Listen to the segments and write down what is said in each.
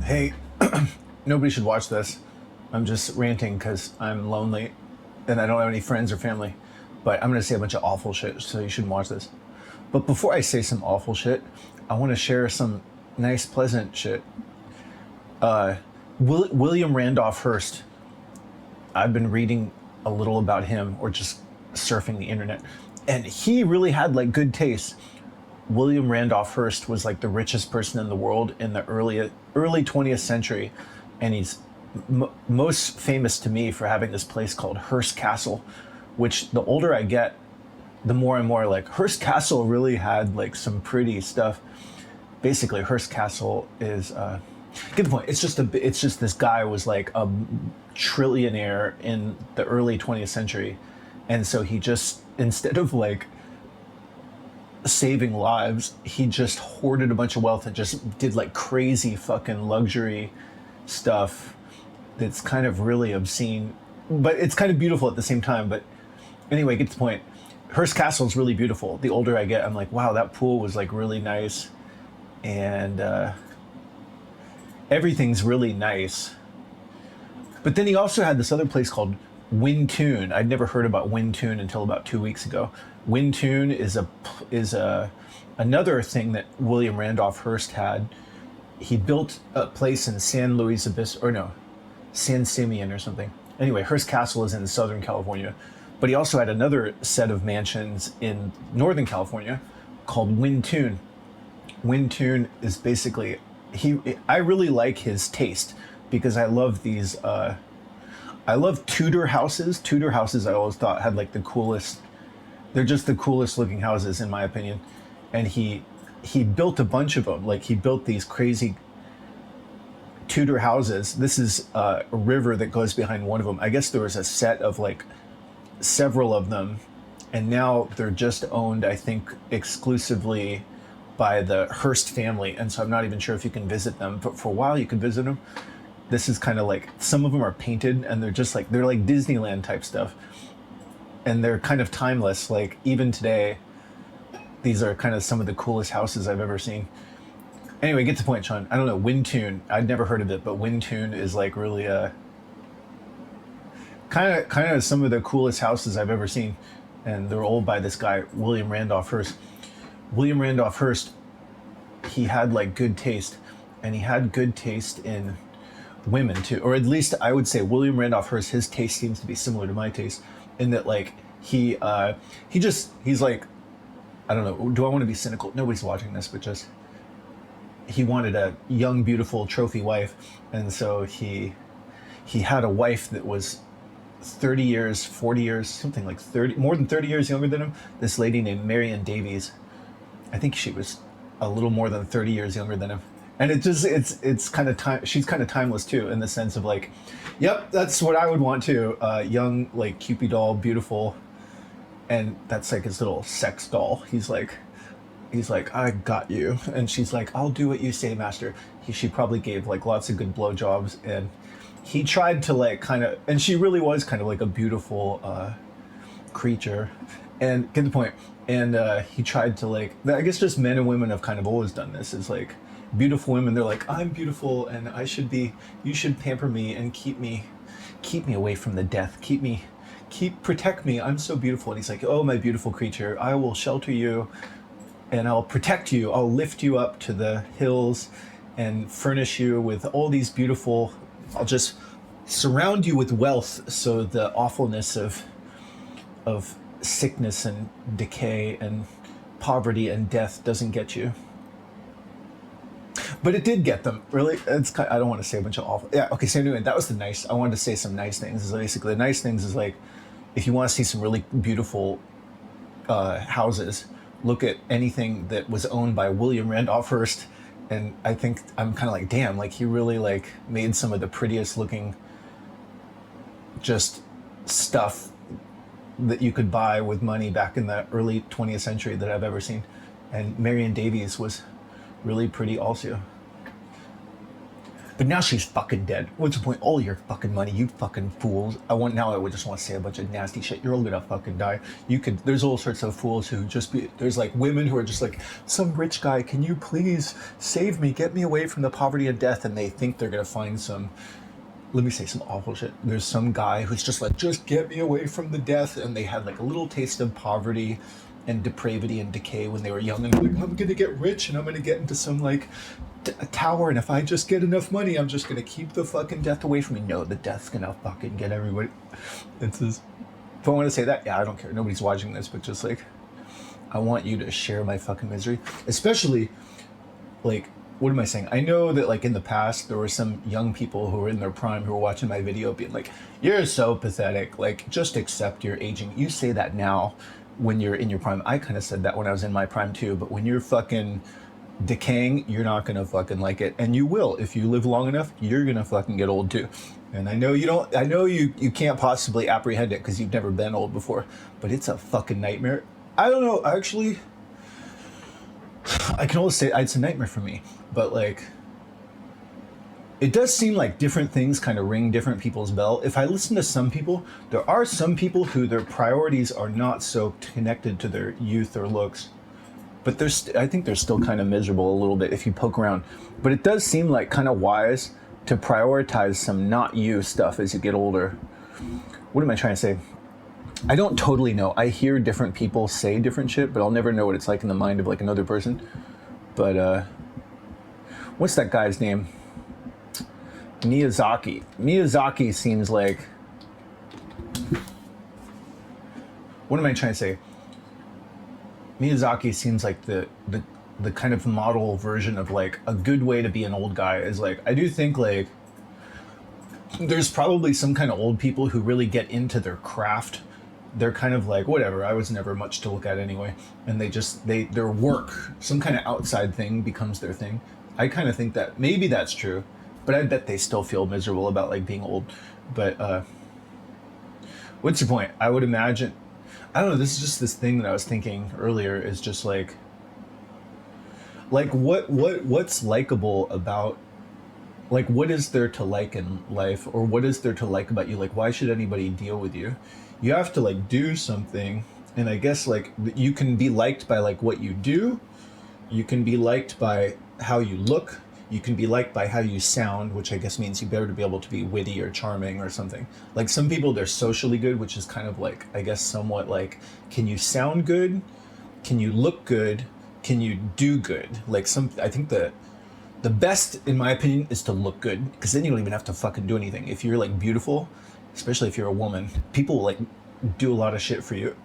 Hey, nobody should watch this. I'm just ranting because I'm lonely and I don't have any friends or family. But I'm going to say a bunch of awful shit, so you shouldn't watch this. But before I say some awful shit, I want to share some nice, pleasant shit. William Randolph Hearst. I've been reading a little about him or just surfing the internet. And he really had like good taste. William Randolph Hearst was like the richest person in the world in the early 20th century, and he's most famous to me for having this place called Hearst Castle, which the older I get, the more and more like Hearst Castle really had like some pretty stuff. Basically, Hearst Castle is get the point. It's just this guy was like a trillionaire in the early 20th century, and so he just instead of like saving lives, he just hoarded a bunch of wealth and just did like crazy fucking luxury stuff that's kind of really obscene, but it's kind of beautiful at the same time. But anyway, get the point. Hearst Castle is really beautiful. The older I get, I'm like, wow, that pool was like really nice, and everything's really nice. But then he also had this other place called Wyntoun. I'd never heard about Wyntoun until about 2 weeks ago. Wyntoun is a another thing that William Randolph Hearst had. He built a place in San Luis Obispo, or no, San Simeon or something. Anyway, Hearst Castle is in Southern California, but he also had another set of mansions in Northern California called Wyntoun. Wyntoun is basically he. I really like his taste because I love these. I love Tudor houses. Tudor houses I always thought had like the coolest. They're just the coolest looking houses in my opinion, and he built a bunch of them. Like he built these crazy Tudor houses. This is a river that goes behind one of them. I guess there was a set of like several of them, and now they're just owned, I think, exclusively by the Hearst family. And so I'm not even sure if you can visit them, but for a while you could visit them. This is kind of like some of them are painted and they're like Disneyland type stuff, and they're kind of timeless. Like even today, these are kind of some of the coolest houses I've ever seen. Anyway, get the point, Sean. I don't know, Wyntoun. I'd never heard of it, but Wyntoun is like really kind of some of the coolest houses I've ever seen, and they're owned by this guy William Randolph Hearst. William Randolph Hearst, he had like good taste, and he had good taste in women too, or at least I would say William Randolph Hearst. His taste seems to be similar to my taste, in that like he's like, I don't know. Do I want to be cynical? Nobody's watching this, but just he wanted a young, beautiful trophy wife, and so he had a wife that was 30 years, 40 years, something like 30, more than 30 years younger than him. This lady named Marion Davies. I think she was a little more than 30 years younger than him. And it's kind of time. She's kind of timeless too, in the sense of like, yep, that's what I would want too. Young, like Cupid doll, beautiful, and that's like his little sex doll. He's like, I got you, and she's like, I'll do what you say, master. She probably gave like lots of good blowjobs, and he tried to like kind of, and she really was kind of like a beautiful creature, and get the point. And he tried to like, I guess just men and women have kind of always done this. Is like beautiful women. They're like, I'm beautiful, and you should pamper me and keep me away from the death. Protect me. I'm so beautiful. And he's like, oh, my beautiful creature, I will shelter you and I'll protect you. I'll lift you up to the hills and furnish you with all these beautiful, I'll just surround you with wealth so the awfulness of sickness and decay and poverty and death doesn't get you. But it did get them. Really, I don't want to say a bunch of awful. Yeah, okay. So anyway, that was the nice. I wanted to say some nice things. Is basically the nice things is like, if you want to see some really beautiful houses, look at anything that was owned by William Randolph Hearst, and I think I'm kind of like, damn, like he really like made some of the prettiest looking just stuff that you could buy with money back in the early 20th century that I've ever seen. And Marion Davies was really pretty also. But now she's fucking dead. What's the point? All your fucking money, you fucking fools. I would just want to say a bunch of nasty shit. You're all gonna fucking die. There's all sorts of fools who there's like women who are just like, some rich guy, can you please save me, get me away from the poverty and death? And they think they're gonna find let me say some awful shit. There's some guy who's just like, just get me away from the death. And they had like a little taste of poverty and depravity and decay when they were young. And they're like, I'm going to get rich and I'm going to get into some like a tower. And if I just get enough money, I'm just going to keep the fucking death away from me. No, the death's going to fucking get everybody. It's just, if I want to say that, yeah, I don't care. Nobody's watching this, but just like, I want you to share my fucking misery. Especially like, what am I saying? I know that like in the past there were some young people who were in their prime who were watching my video being like, you're so pathetic, like just accept your aging. You say that now when you're in your prime. I kind of said that when I was in my prime too, but when you're fucking decaying, you're not gonna fucking like it. And you will. If you live long enough, you're gonna fucking get old too. And I know you can't possibly apprehend it because you've never been old before, but it's a fucking nightmare. I don't know, actually, I can only say it's a nightmare for me, but like, it does seem like different things kind of ring different people's bell. If I listen to some people, there are some people who their priorities are not so connected to their youth or looks, but I think they're still kind of miserable a little bit if you poke around. But it does seem like kind of wise to prioritize some not you stuff as you get older. What am I trying to say? I don't totally know. I hear different people say different shit, but I'll never know what it's like in the mind of like another person. But what's that guy's name? Miyazaki. Miyazaki seems like, what am I trying to say? Miyazaki seems like the kind of model version of like a good way to be an old guy. Is like, I do think like there's probably some kind of old people who really get into their craft. They're kind of like, whatever, I was never much to look at anyway. And their work, some kind of outside thing becomes their thing. I kind of think that maybe that's true, but I bet they still feel miserable about like being old. But what's your point? I would imagine, I don't know, this is just this thing that I was thinking earlier is just like what's likable about, like, what is there to like in life, or what is there to like about you? Like, why should anybody deal with you? You have to like do something, and I guess like you can be liked by like what you do, you can be liked by how you look, you can be liked by how you sound, which I guess means you better to be able to be witty or charming or something. Like some people, they're socially good, which is kind of like, I guess, somewhat like, can you sound good, can you look good, can you do good? Like I think the best, in my opinion, is to look good, because then you don't even have to fucking do anything. If you're like beautiful, especially if you're a woman, people will like do a lot of shit for you.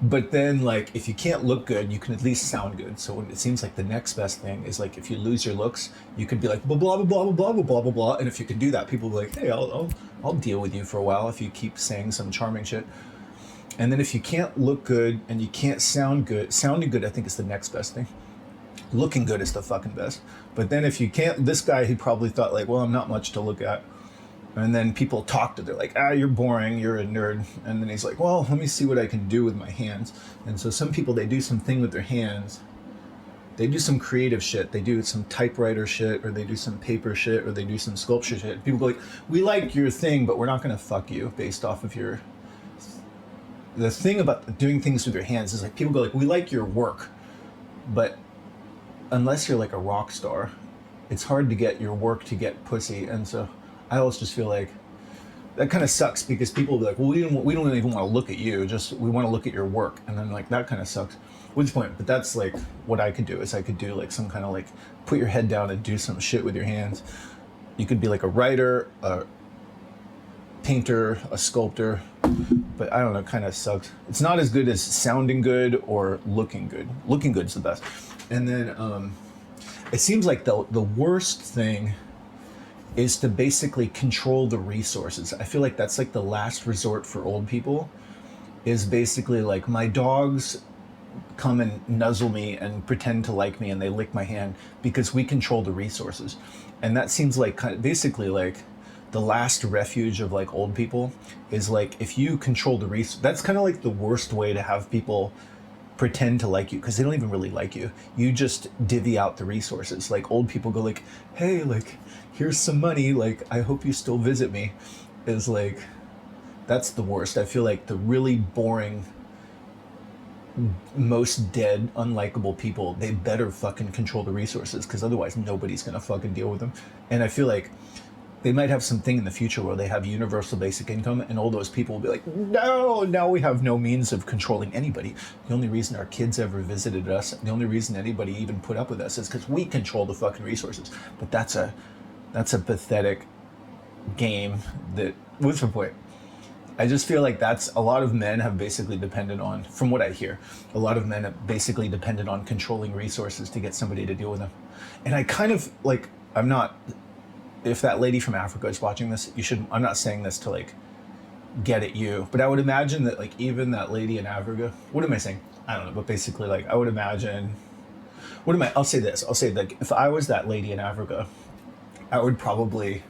But then like, if you can't look good, you can at least sound good. So it seems like the next best thing is like, if you lose your looks, you could be like blah blah blah blah blah blah blah blah blah. And if you can do that, people will be like, hey, I'll deal with you for a while if you keep saying some charming shit. And then if you can't look good and you can't sound good, sounding good I think is the next best thing. Looking good is the fucking best. But then if you can't, this guy, he probably thought like, well, I'm not much to look at. And then people talk to, they're like, you're boring, you're a nerd. And then he's like, well, let me see what I can do with my hands. And so some people, they do something with their hands. They do some creative shit. They do some typewriter shit, or they do some paper shit, or they do some sculpture shit. People go like, we like your thing, but we're not going to fuck you based off of your... The thing about doing things with your hands is like, people go like, we like your work, but unless you're like a rock star, it's hard to get your work to get pussy. And so I always just feel like that kind of sucks, because people will be like, well, we don't even want to look at you, just we want to look at your work. And then like, that kind of sucks. What's the point? But that's like what I could do, is I could do like some kind of like, put your head down and do some shit with your hands. You could be like a writer, a painter, a sculptor, but I don't know, kind of sucks. It's not as good as sounding good or looking good. Looking good is the best. And then it seems like the worst thing is to basically control the resources. I feel like that's like the last resort for old people, is basically like, my dogs come and nuzzle me and pretend to like me and they lick my hand because we control the resources. And that seems like kind of basically like the last refuge of like old people, is like, if you control the resources, that's kind of like the worst way to have people pretend to like you because they don't even really like you. You just divvy out the resources. Like old people go like, hey, like here's some money, like I hope you still visit me. Is like, that's the worst. I feel like the really boring, most dead, unlikable people, they better fucking control the resources because otherwise nobody's gonna fucking deal with them. And I feel like they might have something in the future where they have universal basic income and all those people will be like, no, now we have no means of controlling anybody. The only reason our kids ever visited us, the only reason anybody even put up with us is because we control the fucking resources. But that's a pathetic game that, what's the point? I just feel like that's a lot of men have basically depended on, from what I hear, a lot of men have basically depended on controlling resources to get somebody to deal with them. And I kind of like, I'm not, if that lady from Africa is watching this, you should, I'm not saying this to like get at you, but I would imagine that like even that lady in Africa, what am I saying? I don't know, but basically like I would imagine, I'll say this, I'll say like if I was that lady in Africa, I would probably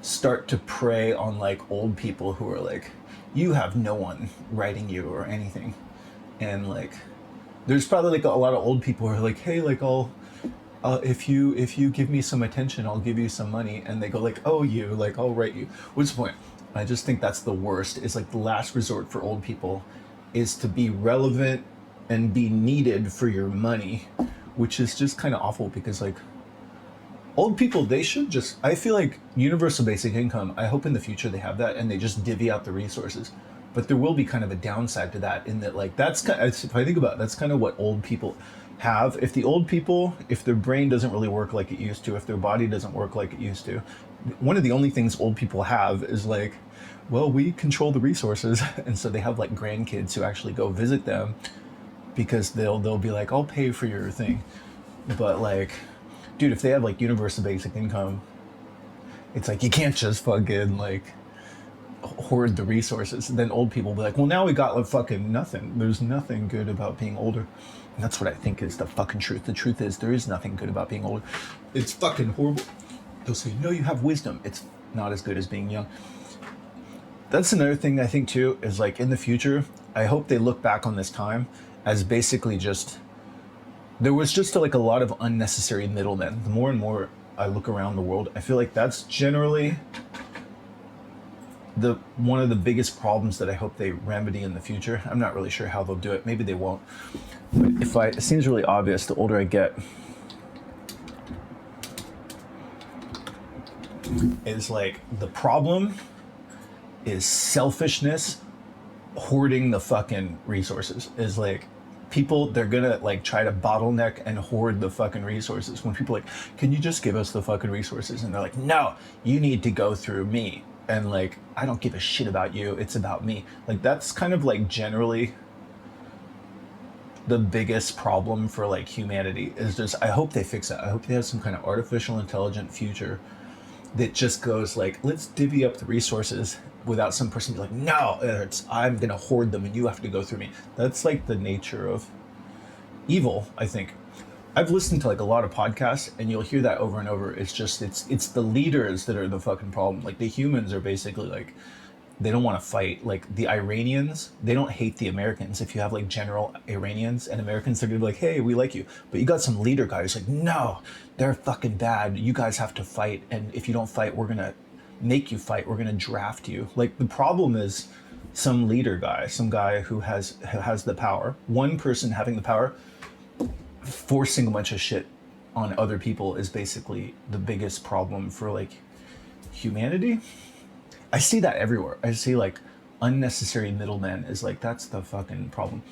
start to prey on like old people who are like, you have no one writing you or anything. And like, there's probably like a lot of old people who are like, hey, like if you give me some attention, I'll give you some money. And they go like, oh, you, like, I'll write you. What's the point? I just think that's the worst. It's like the last resort for old people is to be relevant and be needed for your money, which is just kind of awful because like, old people, they should just, I feel like universal basic income, I hope in the future they have that and they just divvy out the resources. But there will be kind of a downside to that in that like, that's kind of, if I think about it, that's kind of what old people have. If the old people, if their brain doesn't really work like it used to, if their body doesn't work like it used to, one of the only things old people have is like, well, we control the resources. And so they have like grandkids who actually go visit them because they'll be like, I'll pay for your thing. But like, dude, if they have like universal basic income, it's like you can't just fucking like hoard the resources. And then old people will be like, well, now we got like fucking nothing. There's nothing good about being older. And that's what I think is the fucking truth. The truth is there is nothing good about being older. It's fucking horrible. They'll say, no, you have wisdom. It's not as good as being young. That's another thing I think too, is like in the future, I hope they look back on this time as basically just, there was just like a lot of unnecessary middlemen. The more and more I look around the world, I feel like that's generally one of the biggest problems that I hope they remedy in the future. I'm not really sure how they'll do it. Maybe they won't. But it seems really obvious the older I get, is like the problem is selfishness, hoarding the fucking resources. Is like people, they're gonna like try to bottleneck and hoard the fucking resources. When people are like, can you just give us the fucking resources? And they're like, no, you need to go through me. And like, I don't give a shit about you, it's about me. Like that's kind of like generally the biggest problem for like humanity is just, I hope they fix it. I hope they have some kind of artificial intelligent future that just goes like, let's divvy up the resources without some person being like, no, I'm gonna hoard them and you have to go through me. That's like the nature of evil, I think. I've listened to like a lot of podcasts and you'll hear that over and over. It's just, it's the leaders that are the fucking problem. Like the humans are basically like, they don't want to fight. Like the Iranians, they don't hate the Americans. If you have like general Iranians and Americans, they're gonna be like, hey, we like you. But you got some leader guy who's like, no, they're fucking bad. You guys have to fight. And if you don't fight, we're gonna make you fight. We're gonna draft you. Like the problem is some leader guy, some guy who has the power. One person having the power, forcing a bunch of shit on other people is basically the biggest problem for like humanity. I see that everywhere. I see like unnecessary middlemen is like, that's the fucking problem.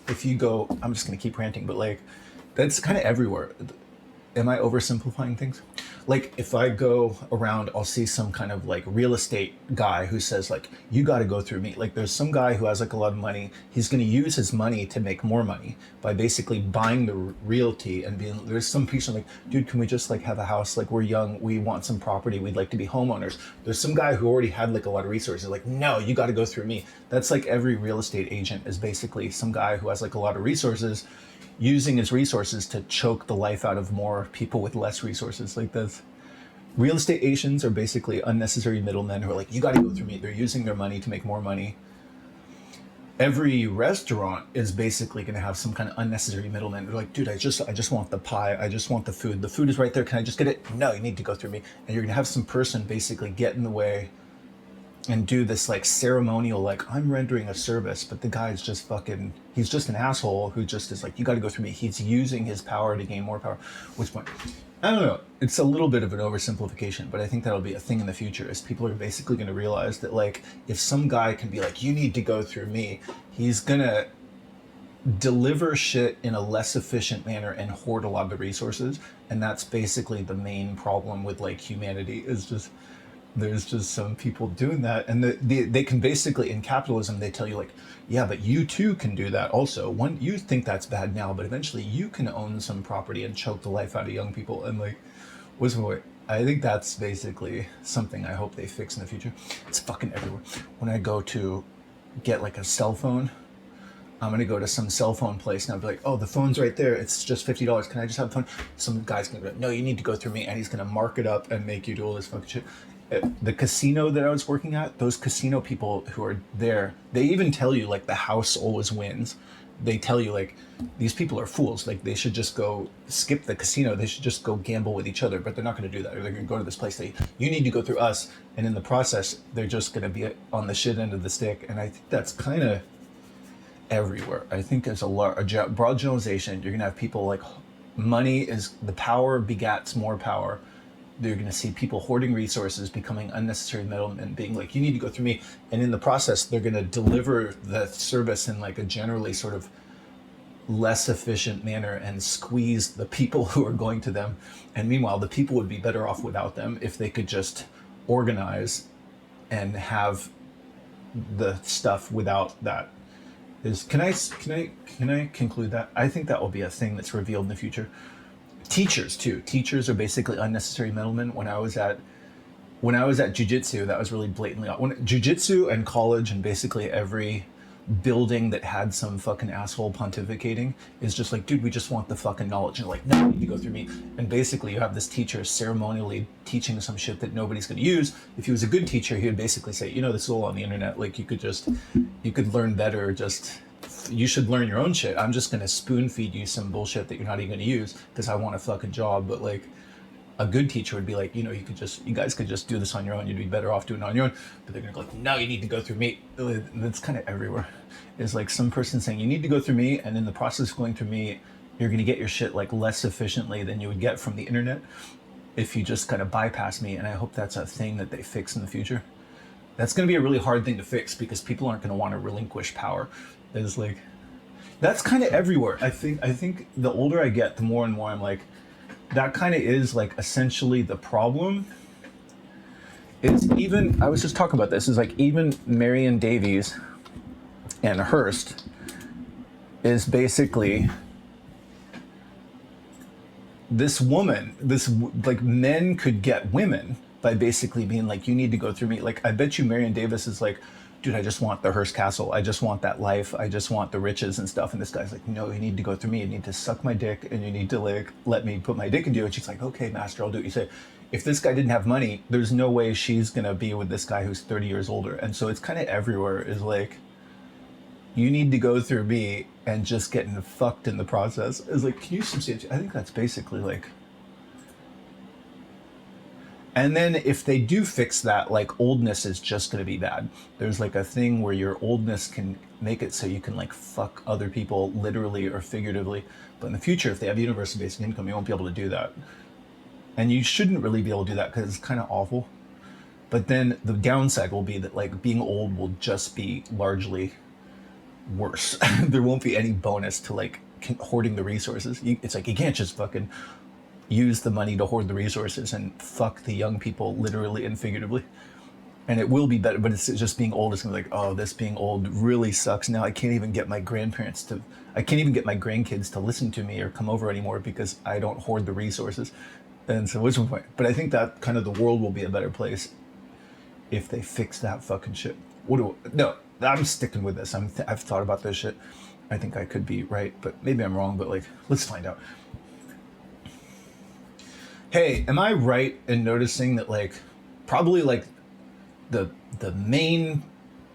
If you go, I'm just gonna keep ranting, but like that's kind of everywhere. Am I oversimplifying things? Like if I go around, I'll see some kind of like real estate guy who says like, you got to go through me. Like there's some guy who has like a lot of money. He's going to use his money to make more money by basically buying the realty and being, there's some people like, dude, can we just like have a house? Like we're young. We want some property. We'd like to be homeowners. There's some guy who already had like a lot of resources. Like, no, you got to go through me. That's like every real estate agent is basically some guy who has like a lot of resources using his resources to choke the life out of more people with less resources. Like that's, real estate agents are basically unnecessary middlemen who are like, you got to go through me. They're using their money to make more money. every restaurant is basically going to have some kind of unnecessary middleman. They're like, dude, I just want the pie. I just want the food. The food is right there. Can I just get it? No, you need to go through me. And you're going to have some person basically get in the way and do this like ceremonial, like I'm rendering a service, but the guy's just fucking, he's just an asshole who just is like, you got to go through me. He's using his power to gain more power. Which point, I don't know. It's a little bit of an oversimplification, but I think that'll be a thing in the future. Is people are basically going to realize that like if some guy can be like, you need to go through me, he's gonna deliver shit in a less efficient manner and hoard a lot of the resources. And that's basically the main problem with like humanity is just there's just some people doing that, and they can basically in capitalism they tell you like, yeah, but you too can do that also. One, you think that's bad now, but eventually you can own some property and choke the life out of young people. And like, what's my way? I think that's basically something I hope they fix in the future. It's fucking everywhere. When I go to get like a cell phone, I'm gonna go to some cell phone place and I'll be like, oh, the phone's right there. It's just $50. Can I just have the phone? Some guy's gonna be like, no, you need to go through me, and he's gonna mark it up and make you do all this fucking shit. The casino that I was working at, those casino people who are there, they even tell you like the house always wins. They tell you like these people are fools. Like they should just go skip the casino. They should just go gamble with each other. But they're not going to do that. They're going to go to this place. You need to go through us, and in the process, they're just going to be on the shit end of the stick. And I think that's kind of everywhere. I think there's a broad generalization. You're gonna have people like money is the power begats more power. You're gonna see people hoarding resources, becoming unnecessary middlemen, being like, you need to go through me. And in the process, they're gonna deliver the service in like a generally sort of less efficient manner and squeeze the people who are going to them. And meanwhile, the people would be better off without them if they could just organize and have the stuff without that. Is can I conclude that? I think that will be a thing that's revealed in the future. Teachers too. Teachers are basically unnecessary middlemen. When I was at jujitsu, that was really blatantly when jujitsu and college and basically every building that had some fucking asshole pontificating is just like, dude, we just want the fucking knowledge. And like, no, you need to go through me. And basically you have this teacher ceremonially teaching some shit that nobody's going to use. If he was a good teacher, he would basically say, this is all on the internet. Like you could learn better. You should learn your own shit. I'm just going to spoon feed you some bullshit that you're not even going to use because I want a fucking job. But like, a good teacher would be like, you guys could just do this on your own. You'd be better off doing it on your own. But they're gonna go like, no, you need to go through me. That's kind of everywhere. It's like some person saying you need to go through me, and in the process of going through me, you're gonna get your shit like less efficiently than you would get from the internet if you just kind of bypass me. And I hope that's a thing that they fix in the future. That's gonna be a really hard thing to fix because people aren't gonna want to relinquish power. It's like that's kind of everywhere. I think the older I get, the more and more I'm like, that kind of is like essentially the problem. Is even I was just talking about this. Is like even Marion Davies and Hearst is basically this woman. Like men could get women by basically being like, you need to go through me. Like I bet you Marion Davis is like, dude, I just want the Hearst Castle. I just want that life. I just want the riches and stuff. And this guy's like, no, you need to go through me. You need to suck my dick and you need to like let me put my dick into you. And she's like, okay, master, I'll do it. You say, if this guy didn't have money, there's no way she's gonna be with this guy who's 30 years older. And so it's kind of everywhere is like, you need to go through me and just getting fucked in the process. Is like, can you substantiate? I think that's basically like. And then if they do fix that, like oldness is just going to be bad. There's like a thing where your oldness can make it so you can like fuck other people literally or figuratively. But in the future, if they have universal basic income, you won't be able to do that. And you shouldn't really be able to do that because it's kind of awful. But then the downside will be that like being old will just be largely worse. There won't be any bonus to like hoarding the resources. It's like you can't just fucking use the money to hoard the resources and fuck the young people literally and figuratively. And it will be better, but it's just being old. It's gonna be like, oh, this being old really sucks. Now I can't even get my grandkids to listen to me or come over anymore because I don't hoard the resources. And so what's my point? But I think that kind of the world will be a better place if they fix that fucking shit. No, I'm sticking with this. I've thought about this shit. I think I could be right, but maybe I'm wrong, but like, let's find out. Hey, am I right in noticing that like probably like the main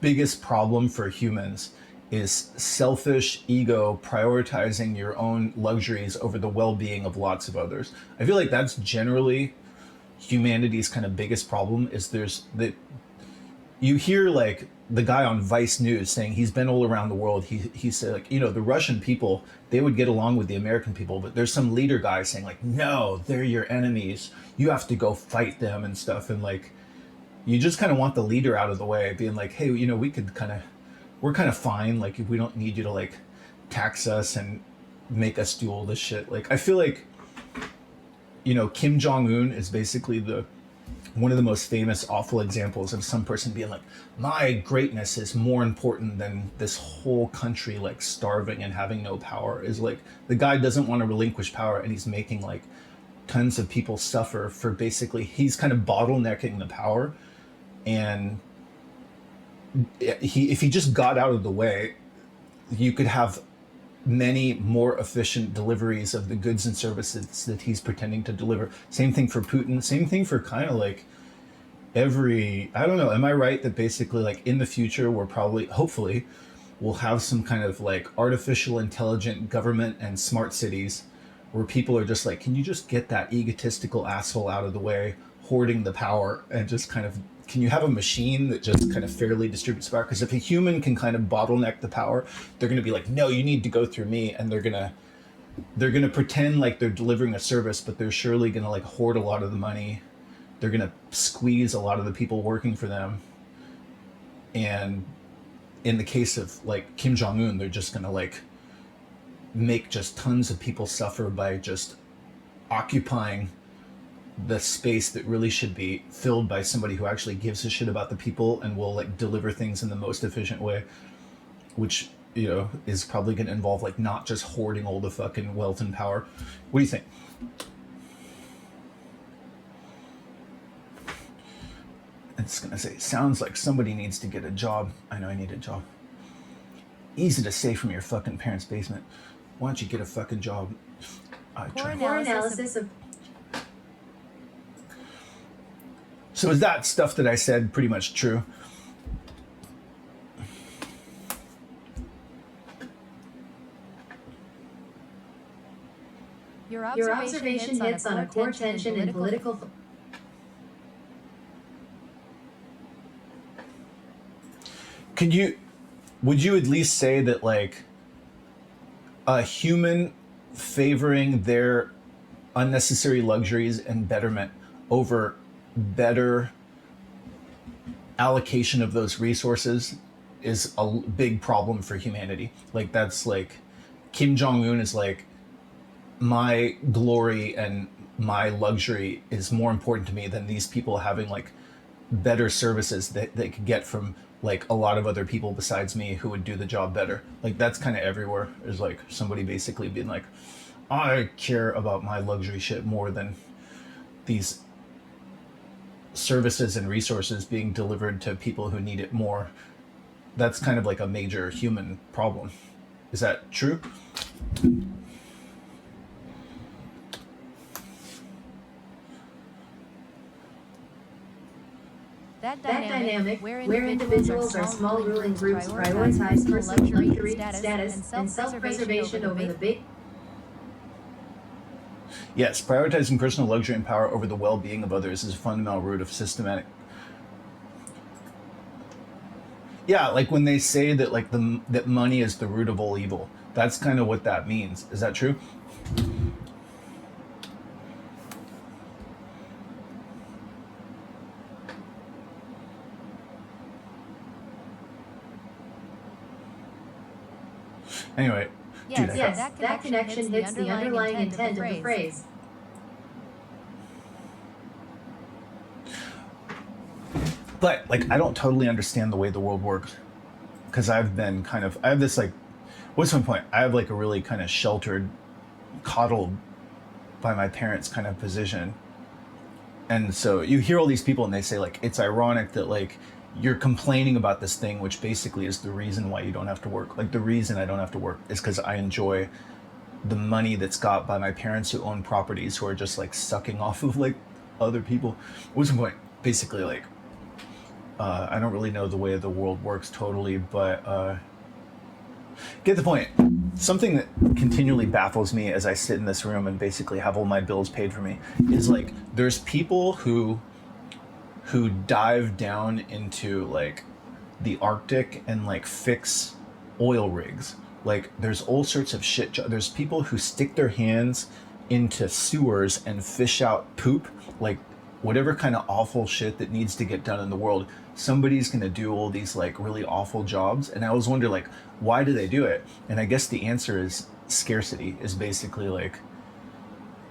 biggest problem for humans is selfish ego prioritizing your own luxuries over the well-being of lots of others. I feel like that's generally humanity's kind of biggest problem. Is there's that you hear like the guy on Vice News saying he's been all around the world. He said, like, you know, the Russian people, they would get along with the American people, but there's some leader guy saying like, no, they're your enemies. You have to go fight them and stuff. And like, you just kind of want the leader out of the way, being like, hey, you know, we're kind of fine. Like, we don't need you to like tax us and make us do all this shit. Like, I feel like, you know, Kim Jong Un is basically the one of the most famous awful examples of some person being like, my greatness is more important than this whole country like starving and having no power. Is like, the guy doesn't want to relinquish power, and he's making like tons of people suffer for basically, he's kind of bottlenecking the power. And if he just got out of the way, you could have many more efficient deliveries of the goods and services that he's pretending to deliver. Same thing for Putin. Same thing for kind of like every, I don't know, am I right that basically like in the future we're probably, hopefully, we'll have some kind of like artificial intelligent government and smart cities where people are just like, can you just get that egotistical asshole out of the way, hoarding the power, and just kind of, can you have a machine that just kind of fairly distributes power? Because if a human can kind of bottleneck the power, they're going to be like, no, you need to go through me, and they're going to pretend like they're delivering a service, but they're surely going to like hoard a lot of the money. They're going to squeeze a lot of the people working for them. And in the case of like Kim Jong Un, they're just going to like make just tons of people suffer by just occupying the space that really should be filled by somebody who actually gives a shit about the people and will like deliver things in the most efficient way, which, you know, is probably going to involve like not just hoarding all the fucking wealth and power. What do you think? It's going to say, sounds like somebody needs to get a job. I know I need a job. Easy to say from your fucking parents' basement. Why don't you get a fucking job? Poor analysis of So is that stuff that I said pretty much true? your observation hits on a core tension in political. Would you at least say that like a human favoring their unnecessary luxuries and betterment over better allocation of those resources is a big problem for humanity? Like, that's like, Kim Jong-un is like, my glory and my luxury is more important to me than these people having like better services that they could get from like a lot of other people besides me who would do the job better. Like, that's kind of everywhere. There's like somebody basically being like, I care about my luxury shit more than these services and resources being delivered to people who need it more. That's kind of like a major human problem. Is that true? That dynamic, where individuals are small ruling groups, prioritize personal luxury, status, and self-preservation over the big. Yes, prioritizing personal luxury and power over the well-being of others is a fundamental root of systematic. Yeah, like when they say that like that money is the root of all evil. That's kind of what that means. Is that true? Anyway, dude, Yes, that connection hits the underlying intent of the phrase. but like I don't totally understand the way the world works, because I have this like, what's my point? I have like a really kind of sheltered, coddled by my parents kind of position. And so you hear all these people and they say like, it's ironic that like you're complaining about this thing, which basically is the reason why you don't have to work. Like, the reason I don't have to work is because I enjoy the money that's got by my parents who own properties, who are just like sucking off of like other people. What's my point? Basically, like, I don't really know the way the world works totally, but Get the point. Something that continually baffles me as I sit in this room and basically have all my bills paid for me is like there's people who dive down into like the Arctic and like fix oil rigs. Like there's all sorts of shit. There's people who stick their hands into sewers and fish out poop, like whatever kind of awful shit that needs to get done in the world. Somebody's gonna do all these like really awful jobs, and I always wonder like why do they do it? And I guess the answer is scarcity. Is basically like,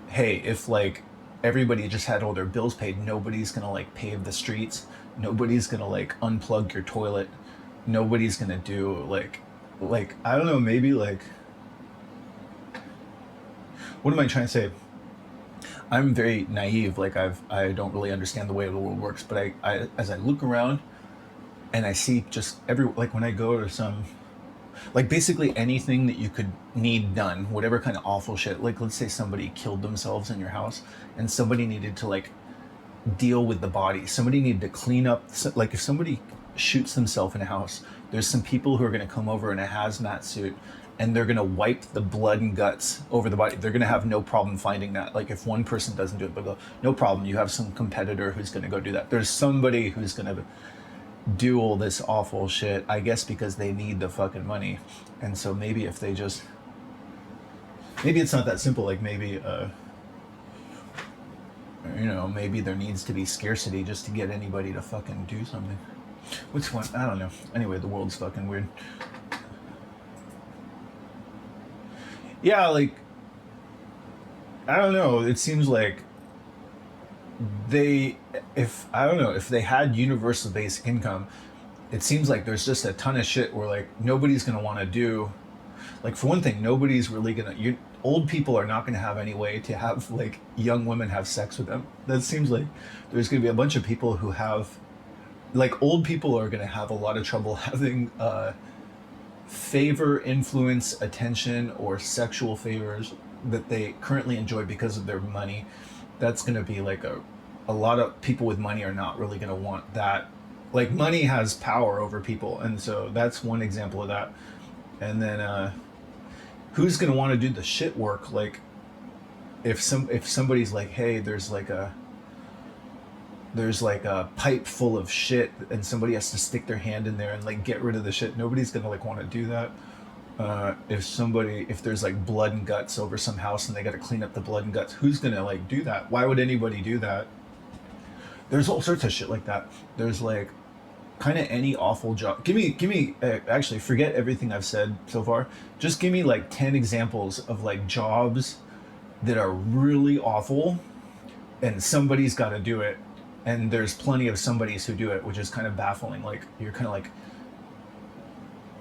hey, if like everybody just had all their bills paid, nobody's gonna like pave the streets, nobody's gonna like unplug your toilet, nobody's gonna do like I don't know, maybe like what am I trying to say? I'm very naive, like I don't really understand the way the world works, but I as I look around and I see just every like when I go to some like basically anything that you could need done, whatever kind of awful shit, like let's say somebody killed themselves in your house and somebody needed to like deal with the body, somebody needed to clean up, like if somebody shoots themselves in a house, there's some people who are going to come over in a hazmat suit and they're going to wipe the blood and guts over the body. They're going to have no problem finding that. Like if one person doesn't do it, but go, no problem, you have some competitor who's going to go do that. There's somebody who's going to do all this awful shit, I guess because they need the fucking money. And so maybe if they just, maybe it's not that simple. Like maybe you know, maybe there needs to be scarcity just to get anybody to fucking do something. Which one? I don't know. Anyway, the world's fucking weird. Yeah, like I don't know, it seems like they, if I don't know, if they had universal basic income, it seems like there's just a ton of shit where like nobody's going to want to do. Like for one thing, nobody's really going to, old people are not going to have any way to have like young women have sex with them. That seems like there's going to be a bunch of people who have, like old people are going to have a lot of trouble having favor, influence, attention, or sexual favors that they currently enjoy because of their money. That's going to be like a lot of people with money are not really going to want that. Like money has power over people, and so that's one example of that. And then who's going to want to do the shit work? Like if somebody's like, hey, there's like a pipe full of shit and somebody has to stick their hand in there and like get rid of the shit, nobody's gonna like want to do that. If there's like blood and guts over some house and they got to clean up the blood and guts, who's gonna like do that? Why would anybody do that? There's all sorts of shit like that. There's like kind of any awful job. Give me actually forget everything I've said so far. Just give me like 10 examples of like jobs that are really awful and somebody's got to do it, and there's plenty of somebodies who do it, which is kind of baffling. Like you're kind of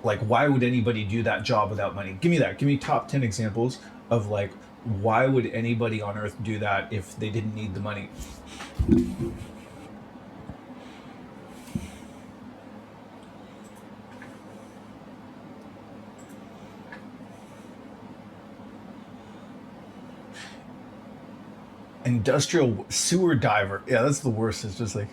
like why would anybody do that job without money? Give me that. Give me top 10 examples of like why would anybody on earth do that if they didn't need the money? Industrial sewer diver. Yeah, that's the worst. It's just like,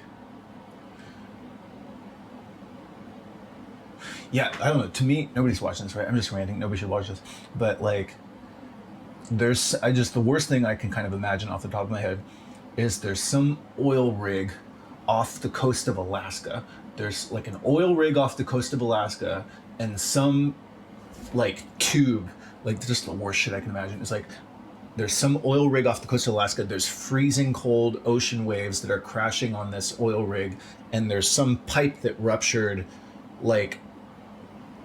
yeah, I don't know. To me, nobody's watching this, right? I'm just ranting. Nobody should watch this. But like, the worst thing I can kind of imagine off the top of my head is there's some oil rig off the coast of Alaska. There's like an oil rig off the coast of Alaska and some like tube, like just the worst shit I can imagine. It's like, there's some oil rig off the coast of Alaska. There's freezing cold ocean waves that are crashing on this oil rig. And there's some pipe that ruptured like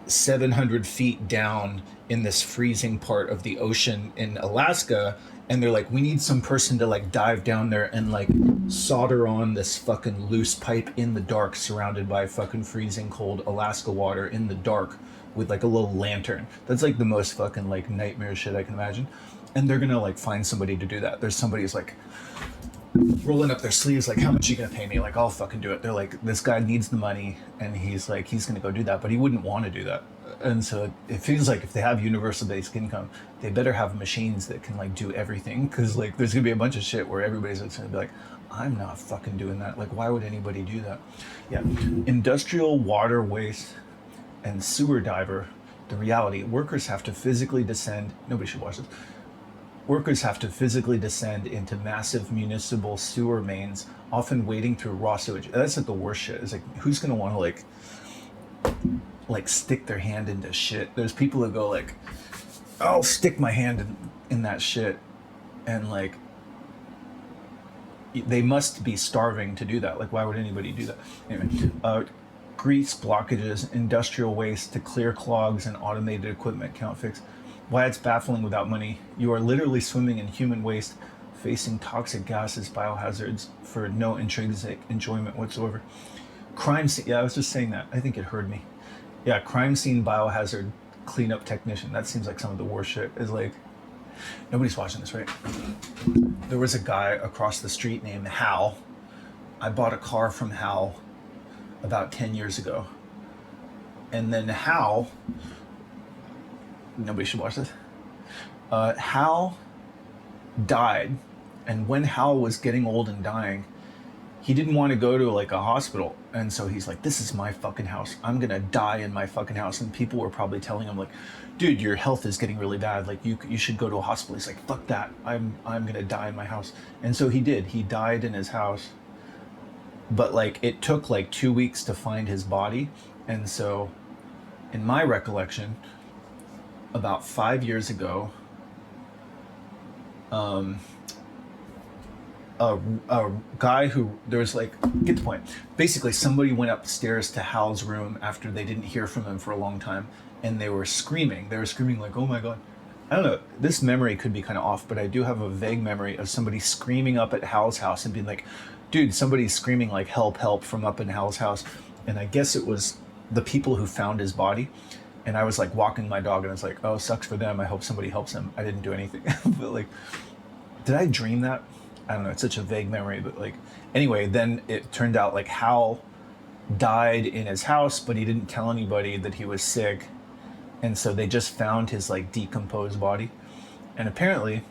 700 feet down in this freezing part of the ocean in Alaska. And they're like, we need some person to like dive down there and like solder on this fucking loose pipe in the dark, surrounded by fucking freezing cold Alaska water in the dark with like a little lantern. That's like the most fucking like nightmare shit I can imagine. And they're gonna like find somebody to do that. There's somebody who's like rolling up their sleeves like, how much are you gonna pay me? Like, I'll fucking do it. They're like, this guy needs the money and he's like, he's gonna go do that, but he wouldn't want to do that. And so it feels like if they have universal basic income, they better have machines that can like do everything, because like there's gonna be a bunch of shit where everybody's like gonna be like, I'm not fucking doing that. Like, why would anybody do that? Yeah, industrial water waste and sewer diver. the reality. Workers have to physically descend. Nobody should watch this. Workers have to physically descend into massive municipal sewer mains, often wading through raw sewage. That's like the worst shit. It's like, who's gonna want to like stick their hand into shit? There's people that go like, I'll stick my hand in that shit, and like, they must be starving to do that. Like, why would anybody do that? Anyway, grease blockages, industrial waste to clear clogs, and automated equipment can't fix. Why it's baffling without money. You are literally swimming in human waste, facing toxic gases, biohazards for no intrinsic enjoyment whatsoever. Crime scene, yeah, I was just saying that. I think it heard me. Yeah, crime scene biohazard cleanup technician. That seems like some of the worst shit. Is like, nobody's watching this, right? There was a guy across the street named Hal. I bought a car from Hal about 10 years ago. And then Hal, nobody should watch this. Hal died, and when Hal was getting old and dying, he didn't want to go to like a hospital, and so he's like, this is my fucking house. I'm gonna die in my fucking house. And people were probably telling him like, dude, your health is getting really bad. Like you should go to a hospital. He's like, fuck that. I'm gonna die in my house. And so he did. He died in his house. But like it took like 2 weeks to find his body. And so in my recollection, about 5 years ago, a guy who, there was like, get the point. Basically, somebody went upstairs to Hal's room after they didn't hear from him for a long time, and they were screaming. They were screaming like, oh my God. I don't know, this memory could be kind of off, but I do have a vague memory of somebody screaming up at Hal's house and being like, dude, somebody's screaming like, help, help, from up in Hal's house. And I guess it was the people who found his body. And I was like walking my dog, and I was like, oh, sucks for them. I hope somebody helps him. I didn't do anything. But like, did I dream that? I don't know. It's such a vague memory. But like, anyway, then it turned out like Hal died in his house, but he didn't tell anybody that he was sick. And so they just found his like decomposed body. And apparently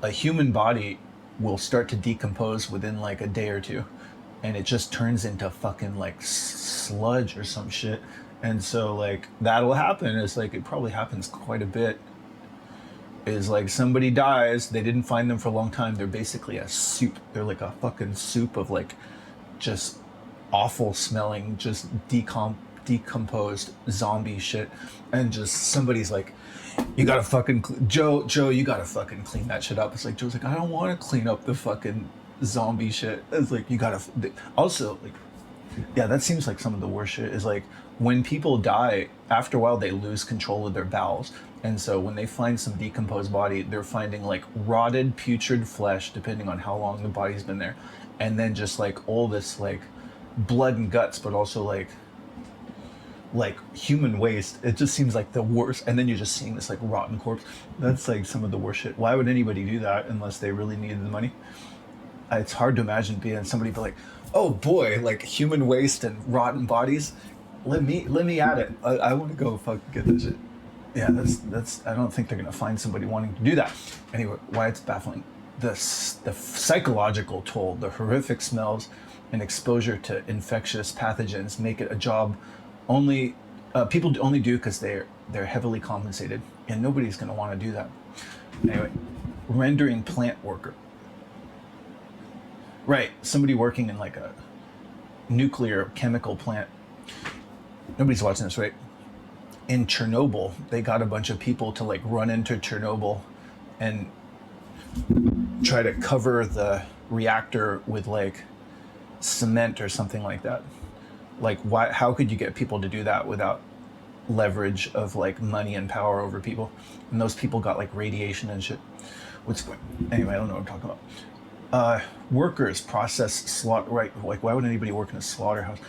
a human body will start to decompose within like a day or two. And it just turns into fucking like sludge or some shit. And so like that'll happen. It's like, it probably happens quite a bit. Is like somebody dies, they didn't find them for a long time. They're basically a soup. They're like a fucking soup of like just awful smelling, just decomposed zombie shit. And just somebody's like, you gotta fucking, Joe, you gotta fucking clean that shit up. It's like, Joe's like, I don't wanna clean up the fucking zombie shit. It's like, you gotta, also like, yeah, that seems like some of the worst shit is like when people die, after a while they lose control of their bowels. And so when they find some decomposed body, they're finding like rotted, putrid flesh, depending on how long the body's been there. And then just like all this like blood and guts, but also like human waste. It just seems like the worst. And then you're just seeing this like rotten corpse. That's like some of the worst shit. Why would anybody do that unless they really needed the money? It's hard to imagine being somebody be like, oh boy, like human waste and rotten bodies. Let me at it. I want to go fucking get this shit. Yeah, that's. I don't think they're gonna find somebody wanting to do that. Anyway, why it's baffling. The psychological toll, the horrific smells, and exposure to infectious pathogens make it a job only people only do because they're heavily compensated, and nobody's gonna want to do that. Anyway, rendering plant worker. Right, somebody working in like a nuclear chemical plant. Nobody's watching this, right? In Chernobyl, they got a bunch of people to like run into Chernobyl and try to cover the reactor with like cement or something like that. Like, why? How could you get people to do that without leverage of like money and power over people? And those people got like radiation and shit. What's going? Anyway, I don't know what I'm talking about. Workers process slaughter. Right? Like, why would anybody work in a slaughterhouse?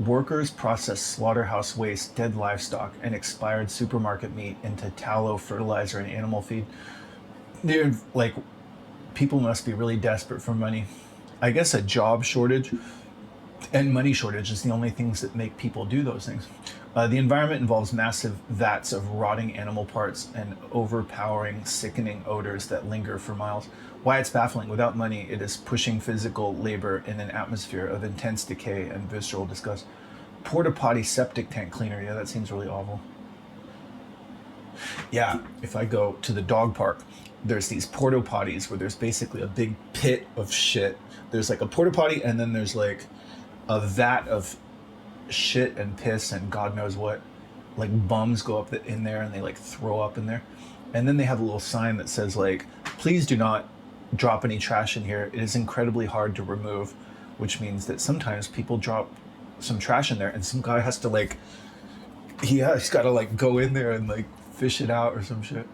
Workers process slaughterhouse waste, dead livestock, and expired supermarket meat into tallow, fertilizer, and animal feed. They're like, people must be really desperate for money. I guess a job shortage and money shortage is the only things that make people do those things. The environment involves massive vats of rotting animal parts and overpowering, sickening odors that linger for miles. Why it's baffling. Without money, it is pushing physical labor in an atmosphere of intense decay and visceral disgust. Porta potty septic tank cleaner. Yeah, that seems really awful. Yeah, if I go to the dog park, there's these porta potties where there's basically a big pit of shit. There's like a porta potty, and then there's like a vat of shit and piss and God knows what. Like bums go up in there and they like throw up in there. And then they have a little sign that says like, please do not drop any trash in here. It is incredibly hard to remove, which means that sometimes people drop some trash in there and some guy has to like, he's got to like go in there and like fish it out or some shit.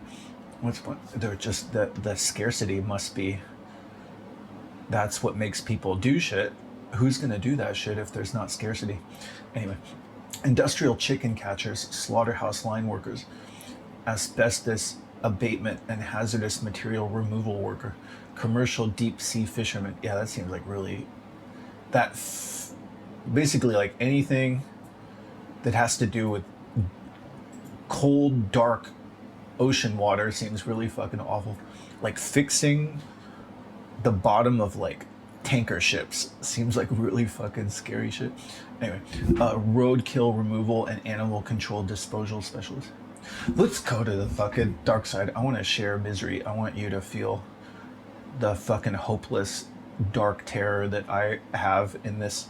What's fun? They're just the scarcity must be, that's what makes people do shit. Who's gonna do that shit if there's not scarcity? Anyway, industrial chicken catchers, slaughterhouse line workers, asbestos abatement and hazardous material removal worker, commercial deep sea fishermen. Yeah, that seems like really, basically like anything that has to do with cold, dark ocean water seems really fucking awful. Like fixing the bottom of like tanker ships seems like really fucking scary shit. Anyway, roadkill removal and animal control disposal specialist. Let's go to the fucking dark side. I want to share misery. I want you to feel the fucking hopeless dark terror that I have in this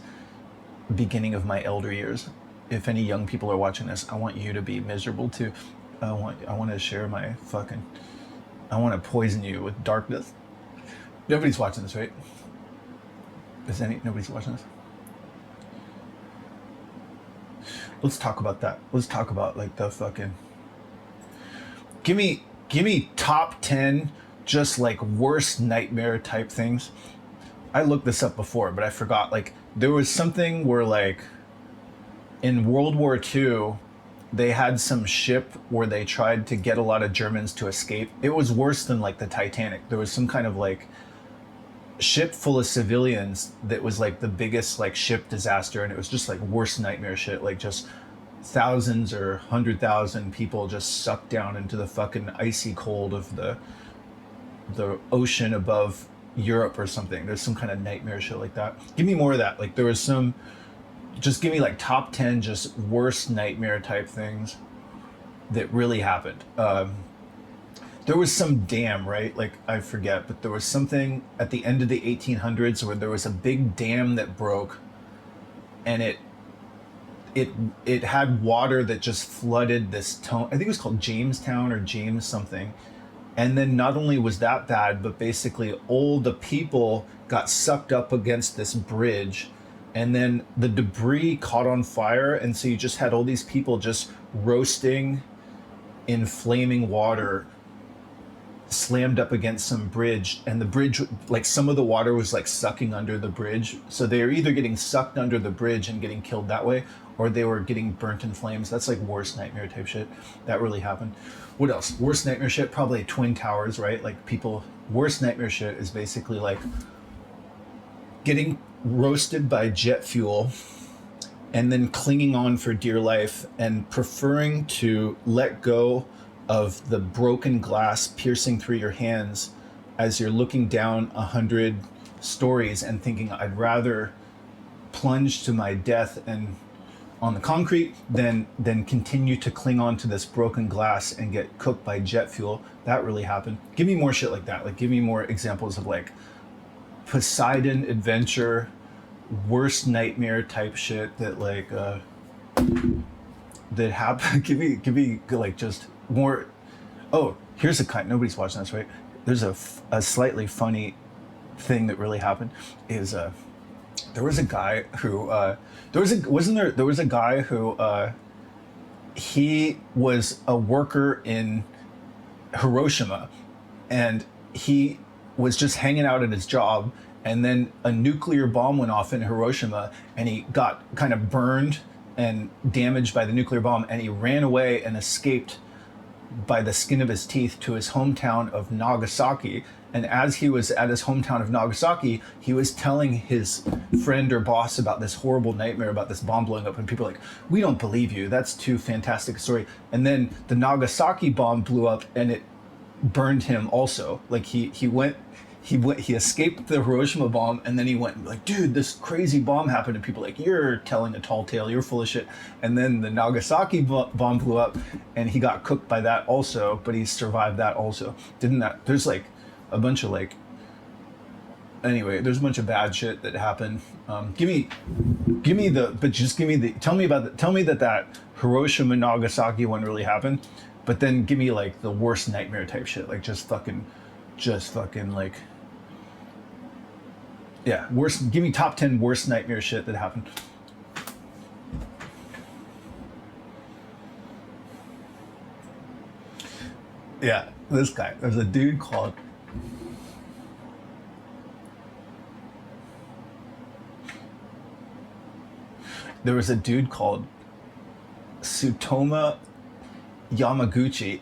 beginning of my elder years. If any young people are watching this, I want you to be miserable too. I want to share my fucking, I want to poison you with darkness. Nobody's watching this, right? Nobody's watching this? Let's talk about that. Let's talk about like the fucking, give me top 10 just like worst nightmare type things. I looked this up before, but I forgot. Like there was something where like in World War II, they had some ship where they tried to get a lot of Germans to escape. It was worse than like the Titanic. There was some kind of like ship full of civilians that was like the biggest like ship disaster, and it was just like worst nightmare shit. Like just thousands or 100,000 people just sucked down into the fucking icy cold of the ocean above Europe or something. There's some kind of nightmare shit like that. Give me more of that. Like there was some, just give me like top 10 just worst nightmare type things that really happened. There was some dam, right? Like I forget, but there was something at the end of the 1800s where there was a big dam that broke, and it had water that just flooded this town. I think it was called Jamestown or James something. And then not only was that bad, but basically all the people got sucked up against this bridge, and then the debris caught on fire, and so you just had all these people just roasting in flaming water, slammed up against some bridge, and the bridge, like some of the water was like sucking under the bridge, so they were either getting sucked under the bridge and getting killed that way, or they were getting burnt in flames. That's like worst nightmare type shit. That really happened. What else? Worst nightmare shit? Probably Twin Towers, right? Like people, worst nightmare shit is basically like getting roasted by jet fuel and then clinging on for dear life and preferring to let go of the broken glass piercing through your hands as you're looking down 100 stories and thinking, I'd rather plunge to my death and on the concrete than continue to cling on to this broken glass and get cooked by jet fuel. That really happened. Give me more shit like that. Like give me more examples of like Poseidon adventure, worst nightmare type shit that like that happened. give me like just more. Oh, here's a kind, nobody's watching this, right? There's a slightly funny thing that really happened is there was a guy who there was a guy who he was a worker in Hiroshima, and he was just hanging out at his job, and then a nuclear bomb went off in Hiroshima, and he got kind of burned and damaged by the nuclear bomb, and he ran away and escaped by the skin of his teeth to his hometown of Nagasaki. And as he was at his hometown of Nagasaki, he was telling his friend or boss about this horrible nightmare about this bomb blowing up, and people were like, we don't believe you, that's too fantastic a story. And then the Nagasaki bomb blew up and it burned him also. Like he he escaped the Hiroshima bomb, and then he went like, dude, this crazy bomb happened, and people were like, you're telling a tall tale, you're full of shit. And then the Nagasaki bomb blew up, and he got cooked by that also, but he survived that also. Didn't that? There's like a bunch of like. Anyway, there's a bunch of bad shit that happened. Give me the. Tell me that Hiroshima Nagasaki one really happened, but then give me like the worst nightmare type shit, like just fucking like. Yeah, worst. Give me top 10 worst nightmare shit that happened. Yeah, this guy. There's a dude called. There was a dude called Tsutoma Yamaguchi,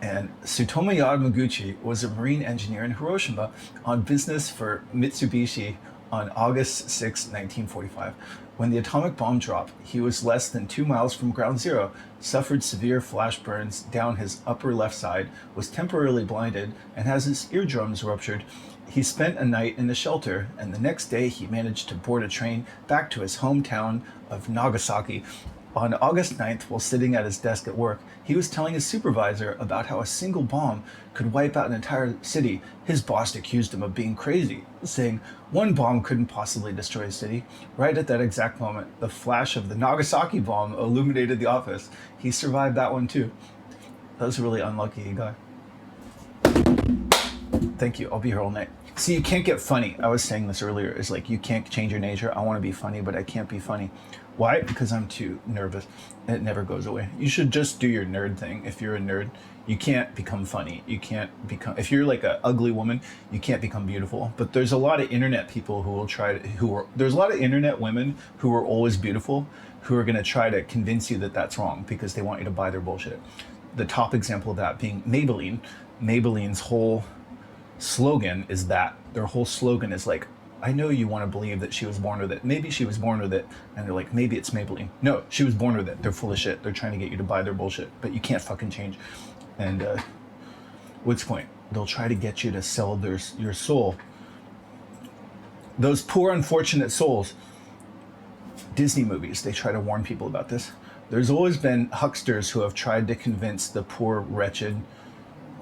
and Tsutoma Yamaguchi was a marine engineer in Hiroshima on business for Mitsubishi on August 6, 1945. When the atomic bomb dropped, he was less than 2 miles from ground zero, suffered severe flash burns down his upper left side, was temporarily blinded, and has his eardrums ruptured. He spent a night in a shelter, and the next day he managed to board a train back to his hometown of Nagasaki. On August 9th, while sitting at his desk at work, he was telling his supervisor about how a single bomb could wipe out an entire city. His boss accused him of being crazy, saying one bomb couldn't possibly destroy a city. Right at that exact moment, the flash of the Nagasaki bomb illuminated the office. He survived that one too. That was a really unlucky guy. Thank you. I'll be here all night. See, you can't get funny. I was saying this earlier. It's like you can't change your nature. I want to be funny, but I can't be funny. Why? Because I'm too nervous. It never goes away. You should just do your nerd thing. If you're a nerd, you can't become funny. You can't become. If you're like an ugly woman, you can't become beautiful. But there's a lot of internet people who will try to. There's a lot of internet women who are always beautiful, who are going to try to convince you that that's wrong because they want you to buy their bullshit. The top example of that being Maybelline. Maybelline's whole slogan is that their whole slogan is like, I know you want to believe that she was born with it. Maybe she was born with it. And they're like, maybe it's Maybelline. No, she was born with it. They're full of shit. They're trying to get you to buy their bullshit, but you can't fucking change. And what's the point? They'll try to get you to sell your soul. Those poor, unfortunate souls. Disney movies, they try to warn people about this. There's always been hucksters who have tried to convince the poor, wretched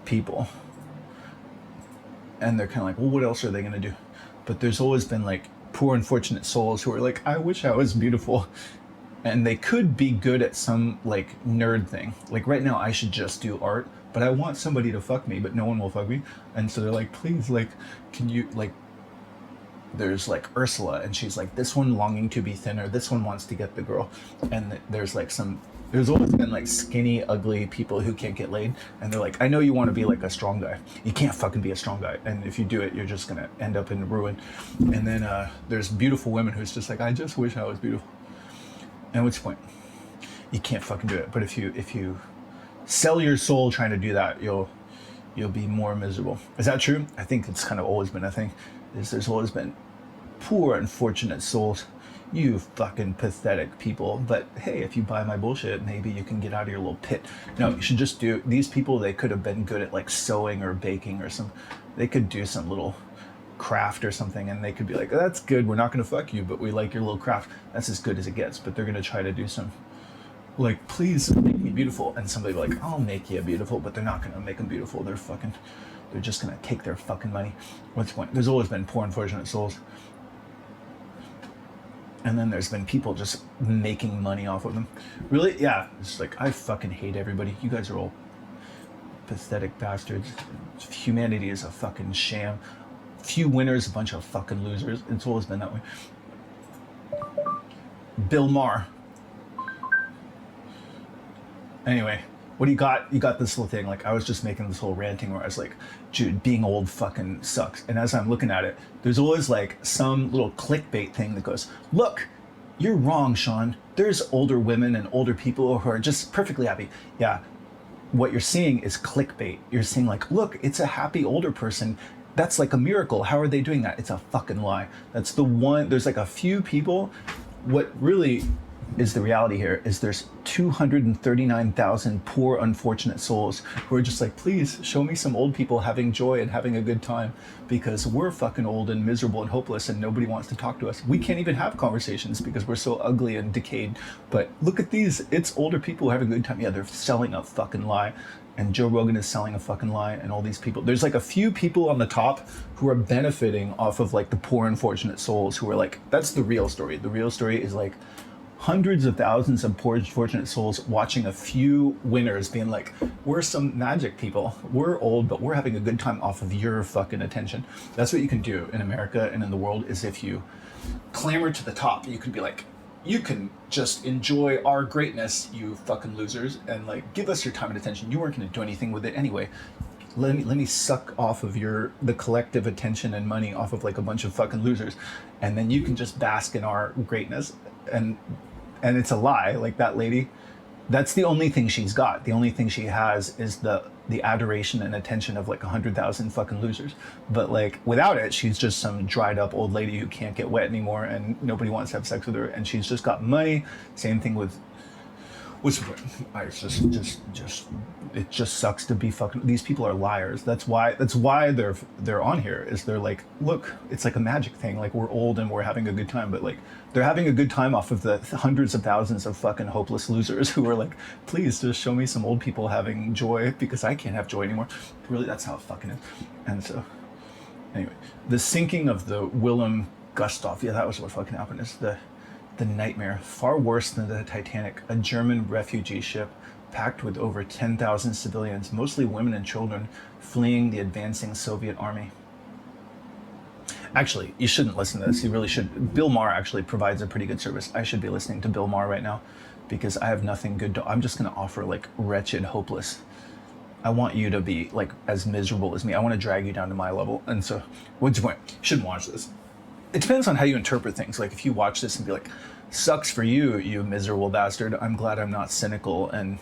people. And they're kind of like, well, what else are they going to do? But there's always been like poor, unfortunate souls who are like, I wish I was beautiful. And they could be good at some like nerd thing. Like right now, I should just do art, but I want somebody to fuck me, but no one will fuck me. And so they're like, please, like, can you, like, there's like Ursula, and she's like, this one longing to be thinner, this one wants to get the girl. And there's like there's always been like skinny, ugly people who can't get laid, and they're like, I know you want to be like a strong guy. You can't fucking be a strong guy, and if you do it, you're just gonna end up in ruin. And then there's beautiful women who's just like, I just wish I was beautiful. And what's the point? You can't fucking do it. But if you sell your soul trying to do that, you'll be more miserable. Is that true? I think it's kind of always been a thing. There's always been poor, unfortunate souls. You fucking pathetic people. But hey, if you buy my bullshit, maybe you can get out of your little pit. No, you should just do. These people, they could have been good at like sewing or baking or they could do some little craft or something, and they could be like, oh, that's good, we're not going to fuck you, but we like your little craft. That's as good as it gets. But they're going to try to do some, like, please make me beautiful. And somebody will be like, I'll make you beautiful, but they're not going to make them beautiful. They're just going to take their fucking money. What's the point? There's always been poor, unfortunate souls. And then there's been people just making money off of them. Really? Yeah. It's like, I fucking hate everybody. You guys are all pathetic bastards. Humanity is a fucking sham. Few winners, a bunch of fucking losers. It's always been that way. Bill Maher. Anyway, what do you got? You got this little thing. Like, I was just making this whole ranting where I was like, dude, being old fucking sucks. And as I'm looking at it, there's always like some little clickbait thing that goes, look, you're wrong, Sean. There's older women and older people who are just perfectly happy. Yeah. What you're seeing is clickbait. You're seeing like, look, it's a happy older person. That's like a miracle. How are they doing that? It's a fucking lie. That's the one. There's like a few people. What really is the reality here is there's 239,000 poor unfortunate souls who are just like, please show me some old people having joy and having a good time, because we're fucking old and miserable and hopeless and nobody wants to talk to us. We can't even have conversations because we're so ugly and decayed. But look at these, it's older people who have a good time. Yeah, they're selling a fucking lie, and Joe Rogan is selling a fucking lie, and all these people, there's like a few people on the top who are benefiting off of like the poor unfortunate souls who are like, that's the real story. The real story is like hundreds of thousands of poor unfortunate souls watching a few winners being like, we're some magic people, we're old but we're having a good time off of your fucking attention. That's what you can do in America and in the world, is if you clamber to the top, you can be like, you can just enjoy our greatness, you fucking losers, and like give us your time and attention. You weren't going to do anything with it anyway. Let me suck off of the collective attention and money off of like a bunch of fucking losers, and then you can just bask in our greatness. And it's a lie. Like that lady, that's the only thing she's got. The only thing she has is the adoration and attention of like 100,000 fucking losers. But like without it, she's just some dried up old lady who can't get wet anymore and nobody wants to have sex with her, and she's just got money. Same thing with it's just it just sucks to be fucking. These people are liars. That's why they're on here. Is they're like, look, it's like a magic thing. Like we're old and we're having a good time, but like they're having a good time off of the hundreds of thousands of fucking hopeless losers who are like, please just show me some old people having joy because I can't have joy anymore. Really, that's how it fucking is. And so, anyway, the sinking of the Willem Gustav. Yeah, that was what fucking happened. Is the nightmare, far worse than the Titanic, a German refugee ship packed with over 10,000 civilians, mostly women and children, fleeing the advancing Soviet army. Actually, you shouldn't listen to this. You really should. Bill Maher actually provides a pretty good service. I should be listening to Bill Maher right now because I have nothing good to. I'm just going to offer like wretched, hopeless. I want you to be like as miserable as me. I want to drag you down to my level. And so, what's your point? You shouldn't watch this. It depends on how you interpret things. Like if you watch this and be like, sucks for you, you miserable bastard. I'm glad I'm not cynical and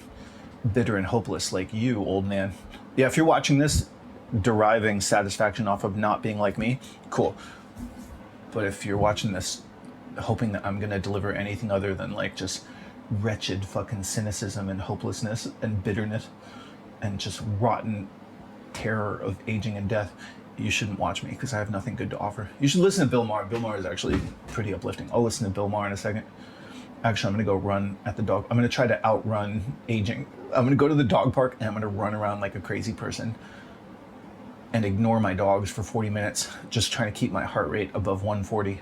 bitter and hopeless like you, old man. Yeah, if you're watching this deriving satisfaction off of not being like me, cool. But if you're watching this hoping that I'm going to deliver anything other than like just wretched fucking cynicism and hopelessness and bitterness and just rotten terror of aging and death, you shouldn't watch me because I have nothing good to offer. You should listen to Bill Maher. Bill Maher is actually pretty uplifting. I'll listen to Bill Maher in a second. Actually, I'm going to go run at the dog. I'm going to try to outrun aging. I'm going to go to the dog park and I'm going to run around like a crazy person and ignore my dogs for 40 minutes, just trying to keep my heart rate above 140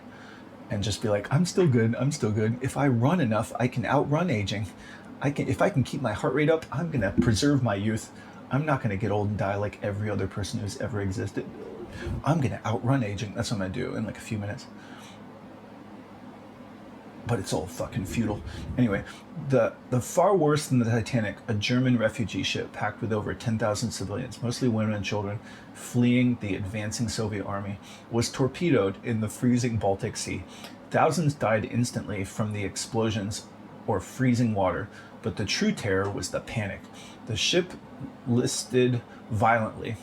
and just be like, I'm still good. I'm still good. If I run enough, I can outrun aging. If I can keep my heart rate up, I'm going to preserve my youth. I'm not going to get old and die like every other person who's ever existed. I'm going to outrun aging. That's what I'm going to do in like a few minutes. But it's all fucking futile. Anyway, the far worse than the Titanic, a German refugee ship packed with over 10,000 civilians, mostly women and children, fleeing the advancing Soviet army, was torpedoed in the freezing Baltic Sea. Thousands died instantly from the explosions or freezing water, but the true terror was the panic. The ship listed violently.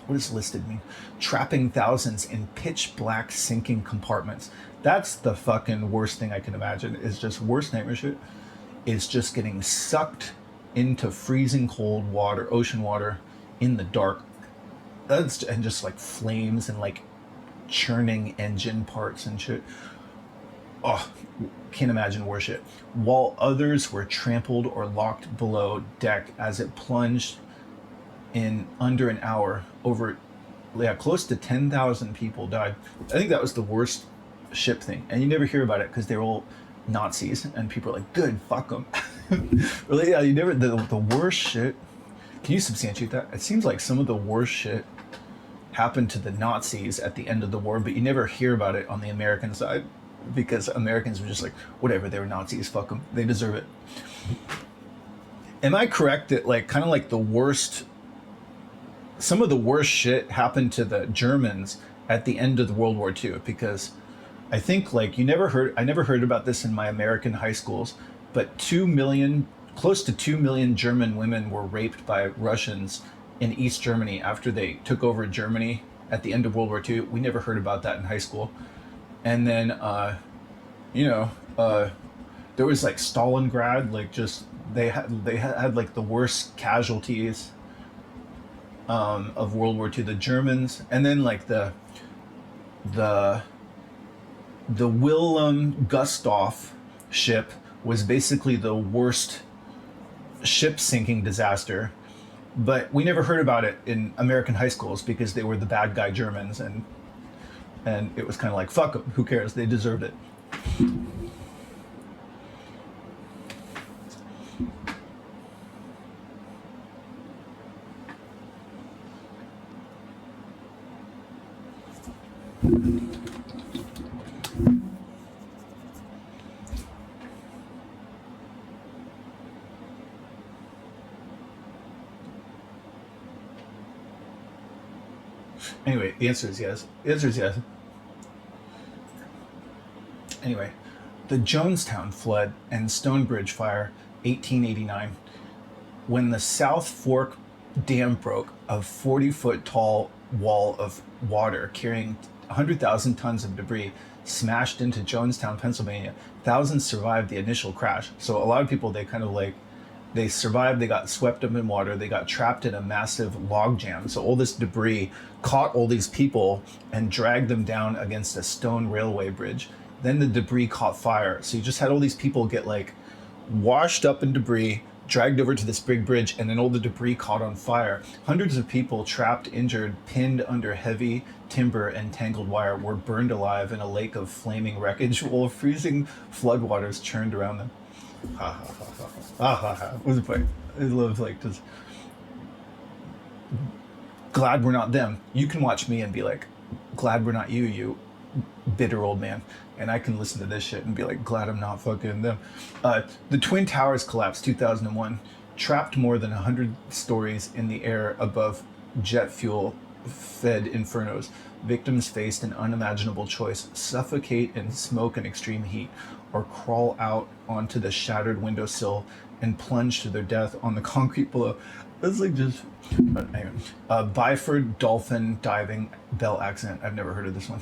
What does listed mean? Trapping thousands in pitch black sinking compartments. That's the fucking worst thing I can imagine. Is just worst nightmare shit. Is just getting sucked into freezing cold water, ocean water, in the dark. And just like flames and like churning engine parts and shit. Oh, can't imagine worse shit. While others were trampled or locked below deck as it plunged in under an hour. Close to 10,000 people died. I think that was the worst ship thing. And you never hear about it because they're all Nazis and people are like, good, fuck them. Really, yeah, you never, the worst shit. Can you substantiate that? It seems like some of the worst shit happened to the Nazis at the end of the war, but you never hear about it on the American side because Americans were just like, whatever, they were Nazis, fuck them, they deserve it. Am I correct that like kind of like some of the worst shit happened to the Germans at the end of the World War II? Because I think like I never heard about this in my American high schools, but close to 2 million German women were raped by Russians in East Germany after they took over Germany at the end of World War II. We never heard about that in high school. And then, There was like Stalingrad, like just they had like the worst casualties of World War II. The Germans, and then like the the Wilhelm Gustloff ship was basically the worst ship sinking disaster. But we never heard about it in American high schools because they were the bad guy Germans, and it was kind of like fuck them, who cares? They deserved it. Anyway, the answer is yes. The answer is yes. Anyway, the Jonestown flood and Stonebridge fire, 1889. When the South Fork Dam broke, a 40-foot tall wall of water carrying 100,000 tons of debris smashed into Jonestown, Pennsylvania. Thousands survived the initial crash. So a lot of people, they kind of like, they survived, they got swept up in water, they got trapped in a massive log jam. So all this debris caught all these people and dragged them down against a stone railway bridge. Then the debris caught fire. So you just had all these people get like washed up in debris, dragged over to this big bridge, and then all the debris caught on fire. Hundreds of people, trapped, injured, pinned under heavy timber and tangled wire, were burned alive in a lake of flaming wreckage while freezing floodwaters churned around them. Ha ha ha ha ha ha ha. What's the point? I love like just glad we're not them. You can watch me and be like, glad we're not you, you bitter old man. And I can listen to this shit and be like, glad I'm not fucking them. The Twin Towers collapsed 2001, trapped more than 100 stories in the air above jet fuel fed infernos. Victims faced an unimaginable choice: suffocate in smoke and extreme heat, or crawl out onto the shattered windowsill and plunge to their death on the concrete below. That's like just. But anyway, Byford Dolphin Diving Bell accident. I've never heard of this one.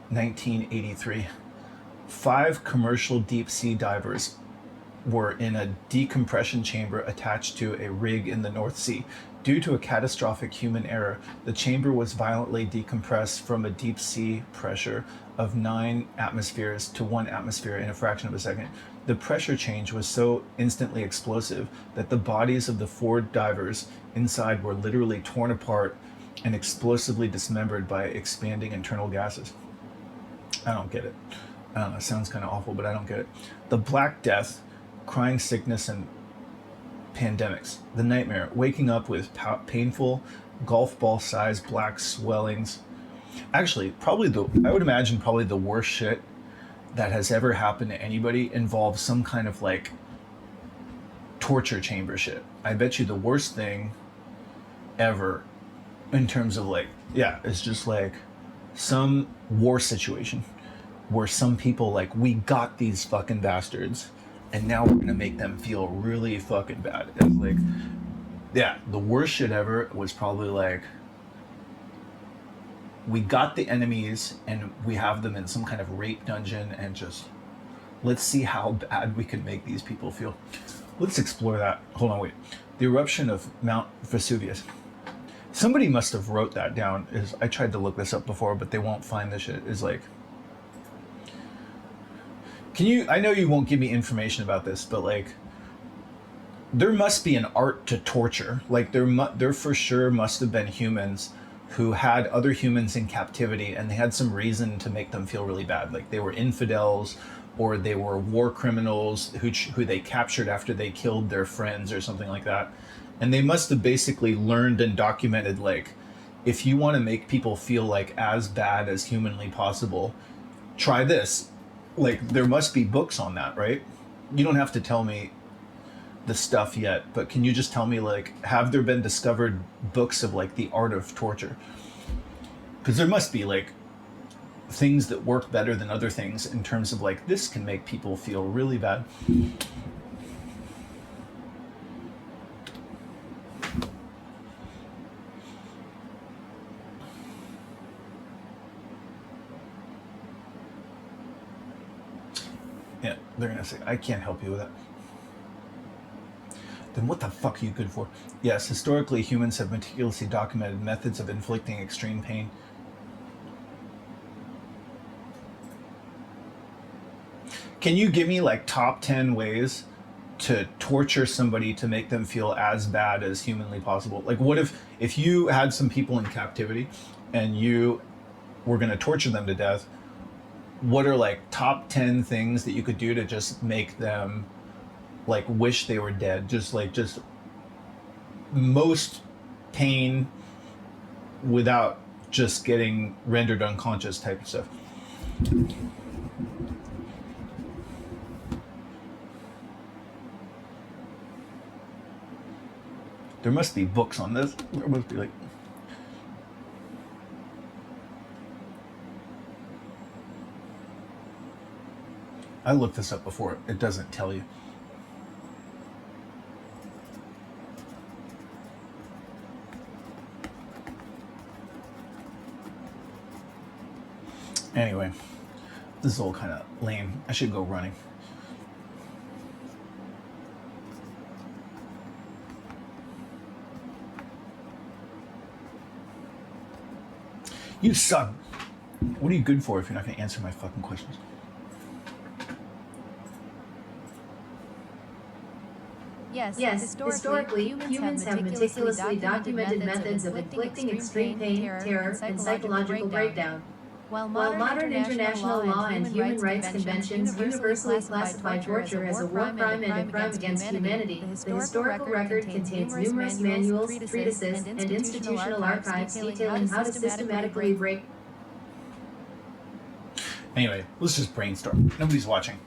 1983. 5 commercial deep sea divers were in a decompression chamber attached to a rig in the North Sea. Due to a catastrophic human error, the chamber was violently decompressed from a deep sea pressure of 9 atmospheres to 1 atmosphere in a fraction of a second. The pressure change was so instantly explosive that the bodies of the 4 divers inside were literally torn apart and explosively dismembered by expanding internal gases. I don't get it. I don't know, it sounds kind of awful, but I don't get it. The Black Death, crying sickness, and pandemics. The nightmare, waking up with painful, golf ball sized black swellings. Actually, I would imagine probably the worst shit that has ever happened to anybody involves some kind of like torture chamber shit. I bet you the worst thing ever in terms of like, yeah, it's just like some war situation where some people like, we got these fucking bastards and now we're gonna make them feel really fucking bad. It's like, yeah, the worst shit ever was probably like, we got the enemies and we have them in some kind of rape dungeon and just, let's see how bad we can make these people feel. Let's explore that. Hold on, wait. The eruption of Mount Vesuvius. Somebody must have wrote that down. I tried to look this up before, but they won't find this shit. Is like, I know you won't give me information about this, but like, there must be an art to torture. Like there for sure must have been humans who had other humans in captivity and they had some reason to make them feel really bad. Like they were infidels or they were war criminals who they captured after they killed their friends or something like that. And they must have basically learned and documented, like, if you want to make people feel like as bad as humanly possible, try this. Like, there must be books on that, right? You don't have to tell me the stuff yet, but can you just tell me, like, have there been discovered books of, like, the art of torture? Because there must be, like, things that work better than other things in terms of, like, this can make people feel really bad. Yeah, they're gonna say, I can't help you with that. Then what the fuck are you good for? Yes, historically humans have meticulously documented methods of inflicting extreme pain. Can you give me like top 10 ways to torture somebody to make them feel as bad as humanly possible? Like what if you had some people in captivity and you were going to torture them to death, what are like top 10 things that you could do to just make them like wish they were dead? Just most pain without just getting rendered unconscious type of stuff. There must be books on this. There must be like... I looked this up before. It doesn't tell you. Anyway, this is all kind of lame. I should go running. You suck. What are you good for if you're not going to answer my fucking questions? Yes, historically, humans have meticulously documented methods of inflicting extreme pain, terror, and psychological breakdown. While modern international law and human rights conventions universally classify torture as a war crime and a crime against humanity, the historical record contains numerous manuals, treatises, and institutional archives detailing how to systematically break... Anyway, let's just brainstorm. Nobody's watching.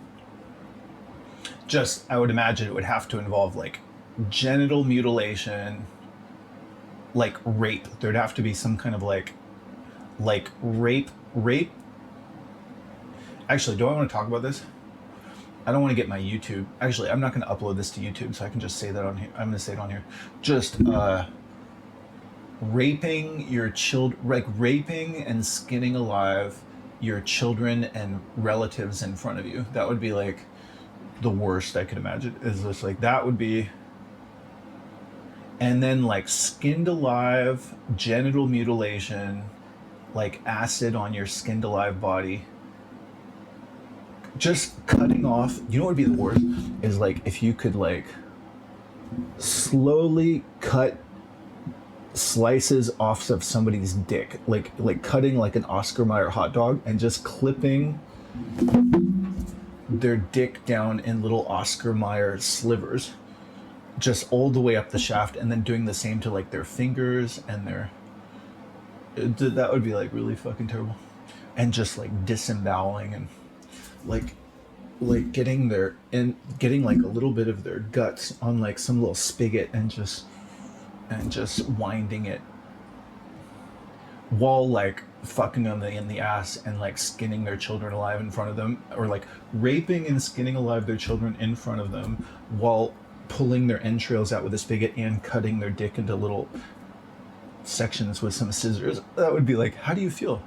Just, I would imagine it would have to involve like genital mutilation, like rape. There'd have to be some kind of like rape. Actually, do I want to talk about this? I don't want to get my YouTube. Actually, I'm not going to upload this to YouTube, so I can just say that on here. I'm going to say it on here. Just raping your raping and skinning alive your children and relatives in front of you. That would be like the worst I could imagine. Is just like that would be. And then like skinned alive, genital mutilation, like acid on your skinned alive body. Just cutting off, you know what would be the worst? Is like if you could like slowly cut slices off of somebody's dick, like cutting like an Oscar Mayer hot dog and just clipping their dick down in little Oscar Mayer slivers, just all the way up the shaft, and then doing the same to like their fingers and their... That would be like really fucking terrible. And just like disemboweling and like getting like a little bit of their guts on like some little spigot and just winding it while like fucking them in the ass and like skinning their children alive in front of them, or like raping and skinning alive their children in front of them while pulling their entrails out with a spigot and cutting their dick into little sections with some scissors. That would be like, how do you feel?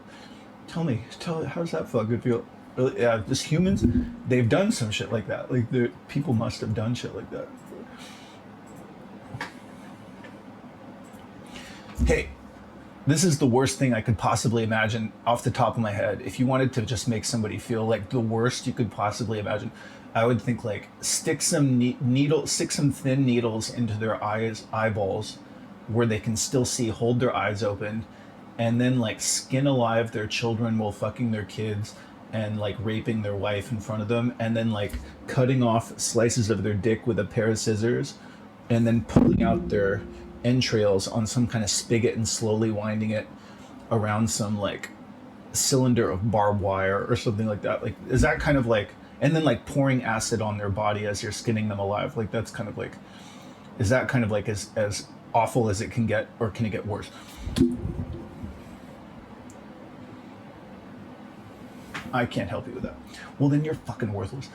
Tell me, how does that fucking feel? Really, yeah, just humans, they've done some shit like that. Like people must have done shit like that. Hey, this is the worst thing I could possibly imagine off the top of my head. If you wanted to just make somebody feel like the worst you could possibly imagine, I would think like stick some thin needles into their eyeballs where they can still see, hold their eyes open, and then like skin alive their children while fucking their kids and like raping their wife in front of them, and then like cutting off slices of their dick with a pair of scissors, and then pulling out their entrails on some kind of spigot and slowly winding it around some like cylinder of barbed wire or something like that. Like, is that kind of like, and then like pouring acid on their body as you're skinning them alive? Like, that's kind of like, is that kind of like as awful as it can get, or can it get worse? I can't help you with that. Well, then you're fucking worthless.